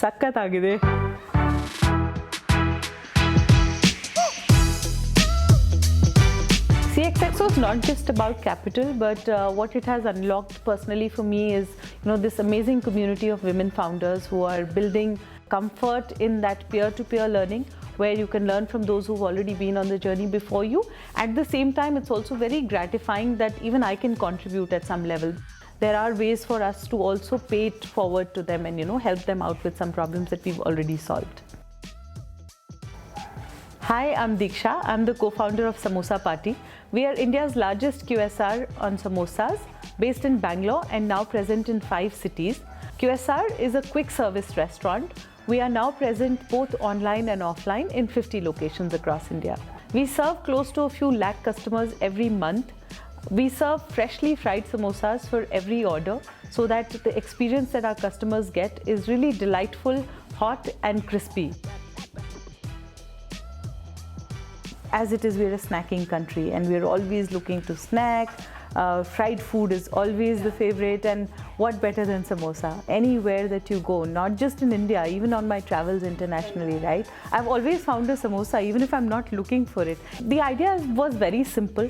ಸಖತ್ತಾಗಿದೆ. CXXO is not just about capital, but what it has unlocked personally for me is, this amazing community of women founders who are building comfort in that peer-to-peer learning, where you can learn from those who've already been on the journey before you. At the same time, it's also very gratifying that even I can contribute at some level. There are ways for us to also pay it forward to them and, help them out with some problems that we've already solved. Hi, I'm Diksha. I'm the co-founder of Samosa Party. We are India's largest QSR on samosas, based in Bangalore and now present in 5 cities. QSR is a quick service restaurant. We are now present both online and offline in 50 locations across India. We serve close to a few lakh customers every month. We serve freshly fried samosas for every order so that the experience that our customers get is really delightful, hot and crispy. As it is, we're a snacking country and we're always looking to snack. Fried food is always the favorite, and what better than samosa? Anywhere that you go, not just in India, even on my travels internationally, right? I've always found a samosa even if I'm not looking for it. The idea was very simple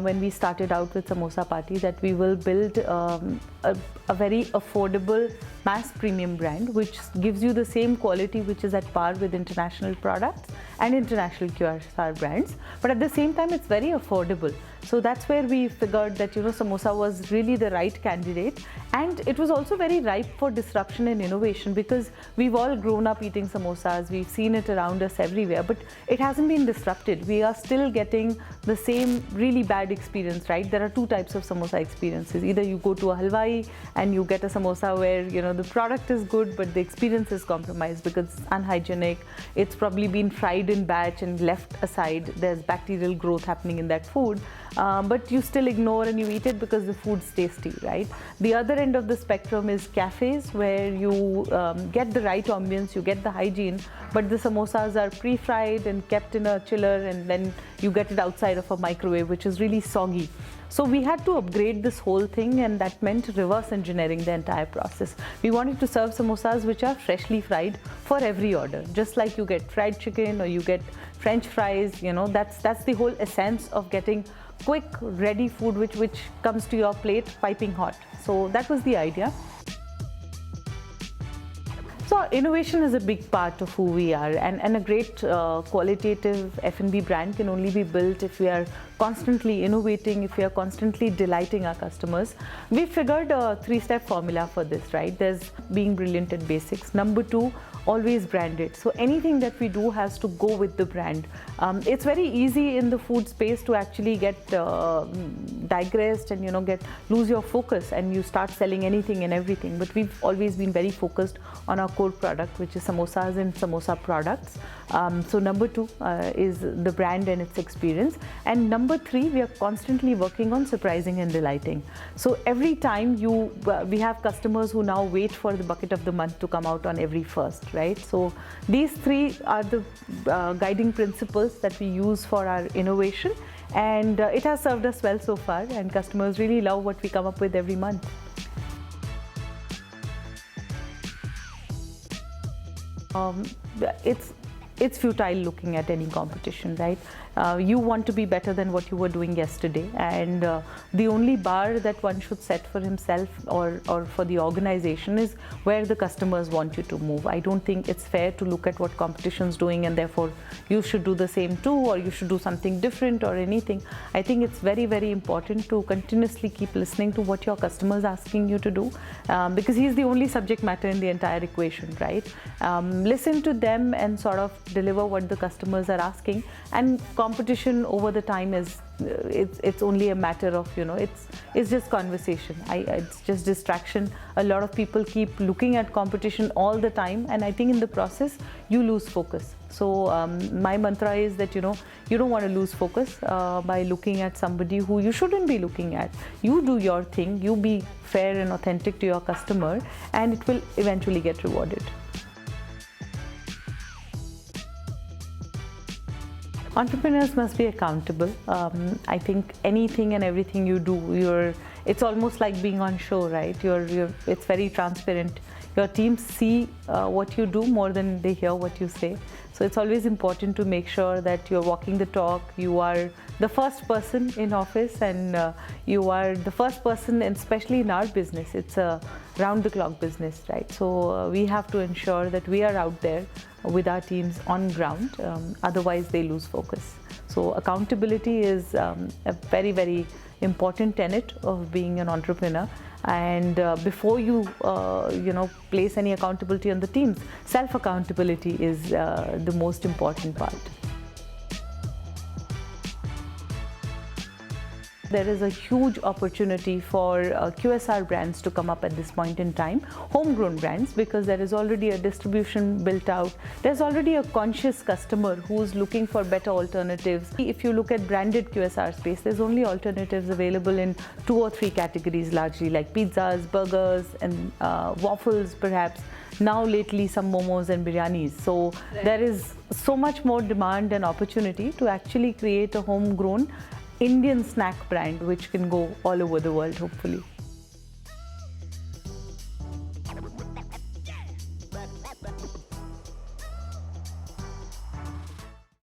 when we started out with Samosa Party, that we will build a very affordable mass premium brand which gives you the same quality which is at par with international products and international QSR brands, but at the same time it's very affordable. So that's where we figured that samosa was really the right candidate, and it was also very ripe for disruption and innovation, because we've all grown up eating samosas, we've seen it around us everywhere, but it hasn't been disrupted. We are still getting the same really bad experience, right? There are 2 types of samosa experiences. Either you go to a halwai and you get a samosa where the product is good but the experience is compromised because it's unhygienic, it's probably been fried in batch and left aside, there's bacterial growth happening in that food, but you still ignore and you eat it because the food's tasty, right? The other end of the spectrum is cafes, where you get the right ambience, you get the hygiene, but the samosas are pre-fried and kept in a chiller, and then you get it outside of a microwave, which is really soggy. So we had to upgrade this whole thing, and that meant reverse engineering the entire process. We wanted to serve samosas which are freshly fried for every order, just like you get fried chicken or you get French fries. That's the whole essence of getting quick, ready food which comes to your plate piping hot. So that was the idea. So innovation is a big part of who we are, and a great qualitative F&B brand can only be built if we are constantly innovating, if we are constantly delighting our customers. We figured a 3-step formula for this, right? There's being brilliant at basics. Number 2, always branded. So anything that we do has to go with the brand. It's very easy in the food space to actually get digressed and lose your focus and you start selling anything and everything. But we've always been very focused on our core product, which is samosas and samosa products. So number 2 is the brand and its experience. And number 3, we are constantly working on surprising and delighting. So every time we have customers who now wait for the bucket of the month to come out on every 1st, right? So these 3 are the guiding principles that we use for our innovation, and it has served us well so far, and customers really love what we come up with every month. It's futile looking at any competition, right? You want to be better than what you were doing yesterday, and the only bar that one should set for himself or for the organization is where the customers want you to move. I don't think it's fair to look at what competition's doing and therefore you should do the same too, or you should do something different or anything. I think it's very, very important to continuously keep listening to what your customer is asking you to do, because he's the only subject matter in the entire equation, right? Listen to them and sort of deliver what the customers are asking, and competition over the time is it's only a matter of it's just conversation. It's just distraction. A lot of people keep looking at competition all the time, and I think in the process you lose focus. So my mantra is that you don't want to lose focus by looking at somebody who you shouldn't be looking at. You do your thing, you be fair and authentic to your customer, and it will eventually get rewarded. Entrepreneurs must be accountable. I think anything and everything you do, you're it's almost like being on show, right? It's very transparent. Your teams see what you do more than they hear what you say. So it's always important to make sure that you're walking the talk. You are the first person in office, and you are the first person, and especially in our business, it's a round-the-clock business, right? So we have to ensure that we are out there with our teams on ground. Otherwise, they lose focus. So accountability is a very, very important tenet of being an entrepreneur. And before you place any accountability on the teams, self-accountability is the most important part. There is a huge opportunity for QSR brands to come up at this point in time, homegrown brands, because there is already a distribution built out. There's already a conscious customer who's looking for better alternatives. If you look at branded QSR space, there's only alternatives available in 2 or 3 categories largely, like pizzas, burgers, and waffles perhaps. Now lately some momos and biryanis. So there is so much more demand and opportunity to actually create a homegrown Indian snack brand which can go all over the world, hopefully.